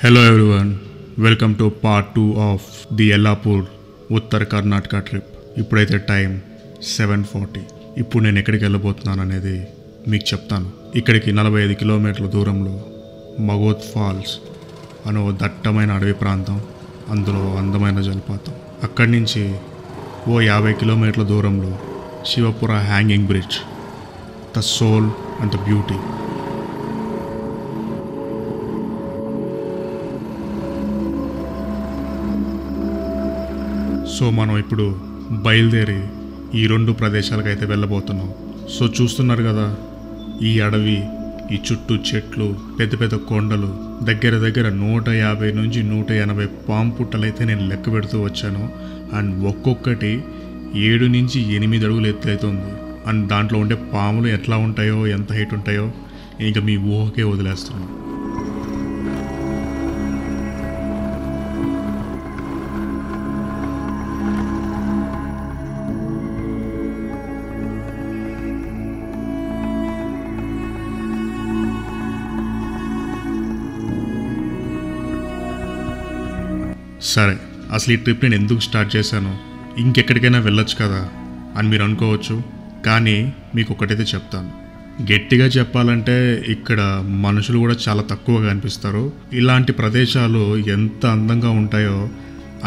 Hello everyone, welcome to part 2 of the Yellapur ఉత్తర Karnataka trip. ఇప్పుడైతే time 7:40. ఇప్పుడు నేను ఎక్కడికి వెళ్ళబోతున్నాను అనేది మీకు చెప్తాను. ఇక్కడికి 45 కిలోమీటర్ల దూరంలో మగోద్ ఫాల్స్ అనే ఓ దట్టమైన అడవి ప్రాంతం, అందులో అందమైన జలపాతం. అక్కడి నుంచి ఓ 50 కిలోమీటర్ల దూరంలో Shivapura hanging bridge, the soul and the beauty. So మనం ఇప్పుడు బయలుదేరి ఈ రెండు ప్రదేశాలకైతే వెళ్ళబోతున్నాం. సో చూస్తున్నారు కదా, ఈ అడవి, ఈ చుట్టూ చెట్లు, పెద్ద పెద్ద కొండలు, దగ్గర దగ్గర 150 నుంచి 180 పాము పుట్టలైతే నేను లెక్క పెడుతూ వచ్చాను. అండ్ ఒక్కొక్కటి 7 నుంచి 8 అడుగులు ఎత్తైతుంది. అండ్ దాంట్లో ఉండే పాములు ఎట్లా ఉంటాయో, ఎంత హైట్ ఉంటాయో ఇంకా మీ ఊహకే వదిలేస్తున్నాను. సరే, అసలు ఈ ట్రిప్ నేను ఎందుకు స్టార్ట్ చేశాను, ఇంకెక్కడికైనా వెళ్ళొచ్చు కదా అని మీరు అనుకోవచ్చు. కానీ మీకు ఒకటైతే చెప్తాను, గట్టిగా చెప్పాలంటే ఇక్కడ మనుషులు కూడా చాలా తక్కువగా అనిపిస్తారు. ఇలాంటి ప్రదేశాలు ఎంత అందంగా ఉంటాయో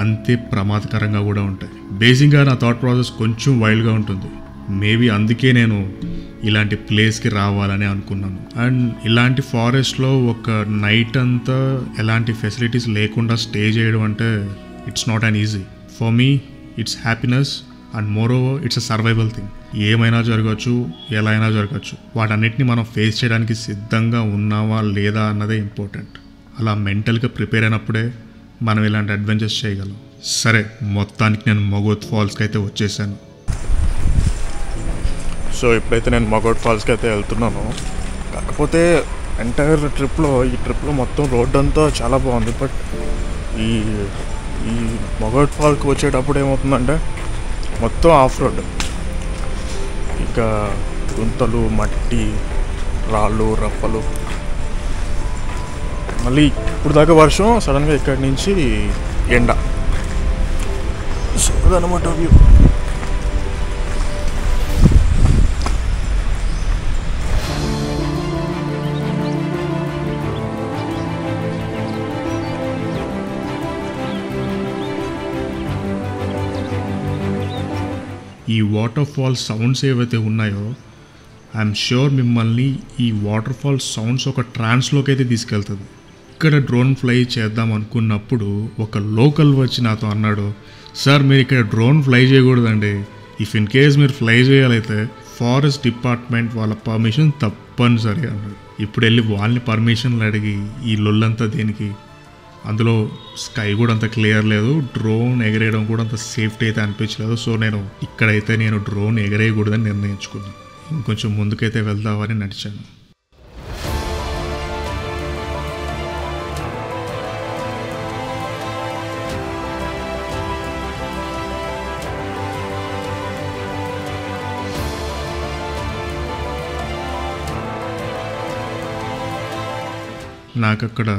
అంతే ప్రమాదకరంగా కూడా ఉంటాయి. బేసిక్గా నా థాట్ ప్రాసెస్ కొంచెం వైల్డ్గా ఉంటుంది. మేబీ అందుకే నేను ఇలాంటి ప్లేస్కి రావాలని అనుకున్నాను. అండ్ ఇలాంటి ఫారెస్ట్లో ఒక నైట్ అంతా ఎలాంటి ఫెసిలిటీస్ లేకుండా స్టే చేయడం అంటే it's not an easy. For me it's happiness and more over it's a survival thing. ఏమైనా జరగచ్చు, ఎలా అయినా జరగచ్చు. వాటన్నిటిని మనం ఫేస్ చేయడానికి సిద్ధంగా ఉన్నావా లేదా అన్నదే ఇంపార్టెంట్. అలా మెంటల్గా ప్రిపేర్ అయినప్పుడే మనం ఇలాంటి అడ్వెంచర్స్ చేయగలం. సరే, మొత్తానికి నేను మగోద్ ఫాల్స్కి అయితే వచ్చేసాను. సో ఇప్పుడైతే నేను మగోద్ ఫాల్స్కి అయితే వెళ్తున్నాను. కాకపోతే ఎంటైర్ ఈ ట్రిప్లో మొత్తం రోడ్ అంతా చాలా బాగుంది. బట్ ఈ ఈ మగోద్ ఫాల్స్కి వచ్చేటప్పుడు ఏమవుతుందంటే మొత్తం ఆఫ్ రోడ్, ఇక గుంతలు, మట్టి, రాళ్ళు, రప్పలు, మళ్ళీ ఇప్పుడు దాకా వర్షం, సడన్గా ఇక్కడి నుంచి ఎండ. సో అదనమాట వ్యూ. ఈ వాటర్ ఫాల్ సౌండ్స్ ఏవైతే ఉన్నాయో, ఐఎమ్ ష్యూర్ మిమ్మల్ని ఈ వాటర్ ఫాల్ సౌండ్స్ ఒక ట్రాన్స్లోకి అయితే తీసుకెళ్తుంది. ఇక్కడ డ్రోన్ ఫ్లై చేద్దాం అనుకున్నప్పుడు ఒక లోకల్ వచ్చి నాతో అన్నాడు, సార్ మీరు ఇక్కడ డ్రోన్ ఫ్లై చేయకూడదండి, ఇఫ్ ఇన్ కేస్ మీరు ఫ్లై చేయాలైతే ఫారెస్ట్ డిపార్ట్మెంట్ వాళ్ళ పర్మిషన్ తప్పనిసరి అన్నాడు. ఇప్పుడు వెళ్ళి వాళ్ళని పర్మిషన్లు అడిగి ఈ లొల్లంతా దేనికి? అందులో స్కై కూడా అంత క్లియర్ లేదు, డ్రోన్ ఎగరేయడం కూడా అంత సేఫ్టీ అయితే అనిపించలేదు. సో ఇక్కడైతే నేను డ్రోన్ ఎగరేయకూడదని నిర్ణయించుకున్నాను. ఇంకొంచెం ముందుకైతే వెళ్దామని నడిచాను. నాకు అక్కడ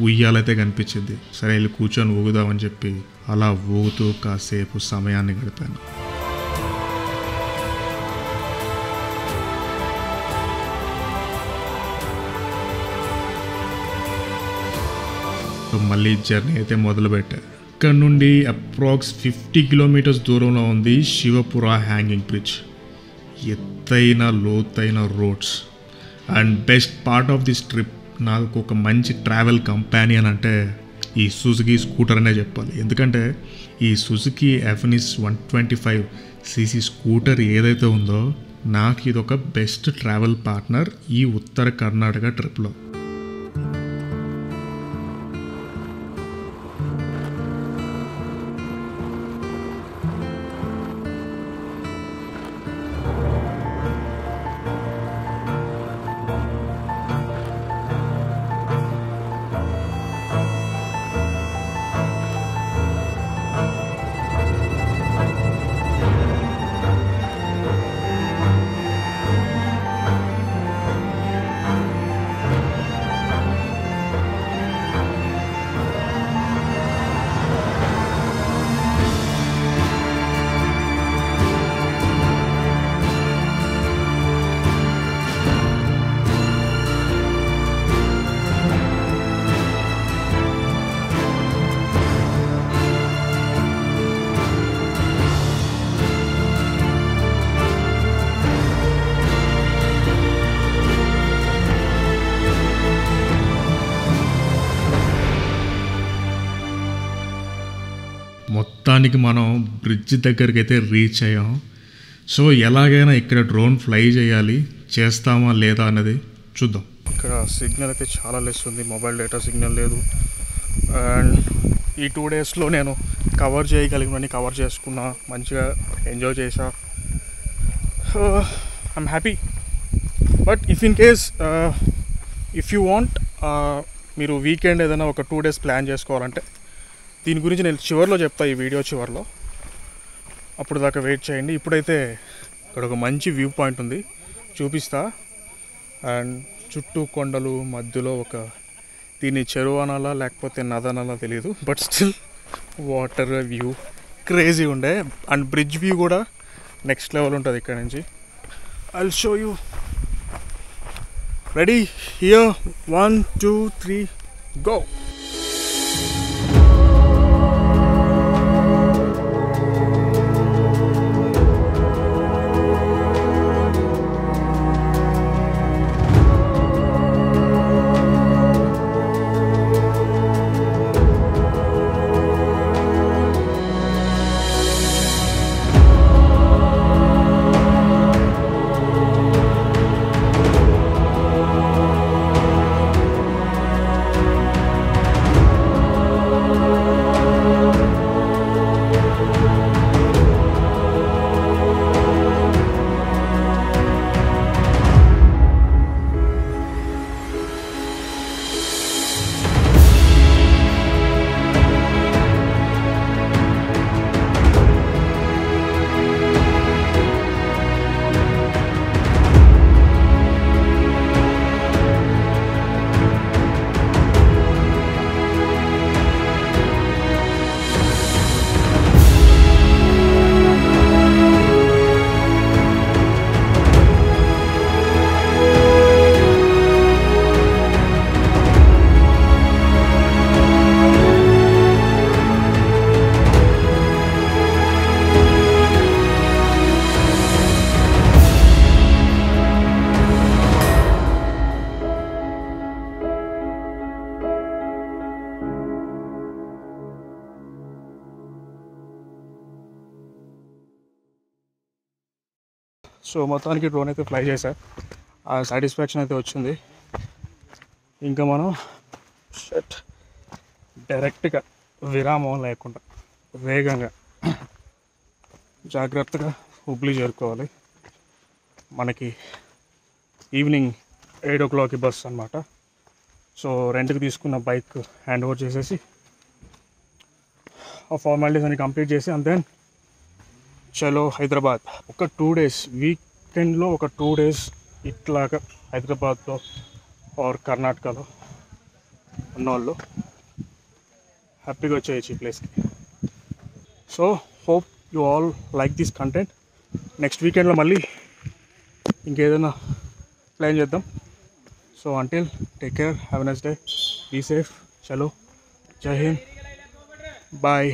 ఉయ్యాలైతే కనిపించింది. సరే వెళ్ళి కూర్చొని ఊగుదామని చెప్పి అలా ఊగుతూ కాసేపు సమయాన్ని గడిపాను. మళ్ళీ జర్నీ అయితే మొదలుపెట్టా. ఇక్కడ నుండి అప్రాక్స్ 50 కిలోమీటర్స్ దూరంలో ఉంది శివపుర హ్యాంగింగ్ బ్రిడ్జ్. ఎత్తైన లోతైన roads. And best part of this trip, నాకు ఒక మంచి ట్రావెల్ కంపానియన్ అంటే ఈ సుజుకి స్కూటర్ అనే చెప్పాలి. ఎందుకంటే ఈ సుజుకి ఎఫ్ఎన్ఎస్ 125cc స్కూటర్ ఏదైతే ఉందో, నాకు ఇది ఒక బెస్ట్ ట్రావెల్ పార్ట్నర్ ఈ ఉత్తర కర్ణాటక ట్రిప్లో. మొత్తానికి మనం బ్రిడ్జ్ దగ్గరికి అయితే రీచ్ అయ్యాం. సో ఎలాగైనా ఇక్కడ డ్రోన్ ఫ్లై చేయాలి, చేస్తామా లేదా అన్నది చూద్దాం. ఇక్కడ సిగ్నల్ అయితే చాలా లెస్ ఉంది, మొబైల్ డేటా సిగ్నల్ లేదు. అండ్ ఈ 2 డేస్లో నేను కవర్ చేయగలిగినవన్నీ కవర్ చేసుకున్నా, మంచిగా ఎంజాయ్ చేసా. I'm happy. But if in case if you want, మీరు వీకెండ్ ఏదైనా ఒక 2 డేస్ ప్లాన్ చేసుకోవాలంటే దీని గురించి నేను చివరిలో చెప్తా, ఈ వీడియో చివరిలో. అప్పుడు దాకా వెయిట్ చేయండి. ఇప్పుడైతే ఇక్కడ ఒక మంచి వ్యూ పాయింట్ ఉంది, చూపిస్తా. అండ్ చుట్టూ కొండలు, మధ్యలో ఒక, దీన్ని చెరువు అనాలా లేకపోతే నదనాలా తెలియదు, but still water view crazy ఉండే. అండ్ బ్రిడ్జ్ వ్యూ కూడా నెక్స్ట్ లెవెల్ ఉంటుంది ఇక్కడ నుంచి. I'll show you. Ready? Here 1 2 3 go. So మొత్తానికి డ్రోన్ అయితే ఫ్లై చేశా, ఆ సాటిస్ఫాక్షన్ అయితే వచ్చింది. ఇంకా మనం డైరెక్ట్గా విరామం లేకుండా వేగంగా జాగ్రత్తగా హుబ్లీ చేరుకోవాలి. మనకి ఈవినింగ్ 8 o'clock బస్ అనమాట. సో రెంట్కి తీసుకున్న బైక్ హ్యాండ్ ఓవర్ చేసేసి ఆ ఫార్మాలిటీస్ అన్ని కంప్లీట్ చేసి, అండ్ దెన్ చలో హైదరాబాద్. ఒక 2 days వీకెండ్లో ఒక 2 days ఇట్లాగా హైదరాబాద్లో ఆర్ కర్ణాటకలో ఉన్నవాళ్ళు హ్యాపీగా వచ్చేయచ్చు ఈ ప్లేస్కి. So hope you all like this content. Next వీకెండ్లో మళ్ళీ ఇంకేదైనా ప్లాన్ చేద్దాం. So until, take care, have a nice day, be safe. చలో, జై హింద్, బాయ్.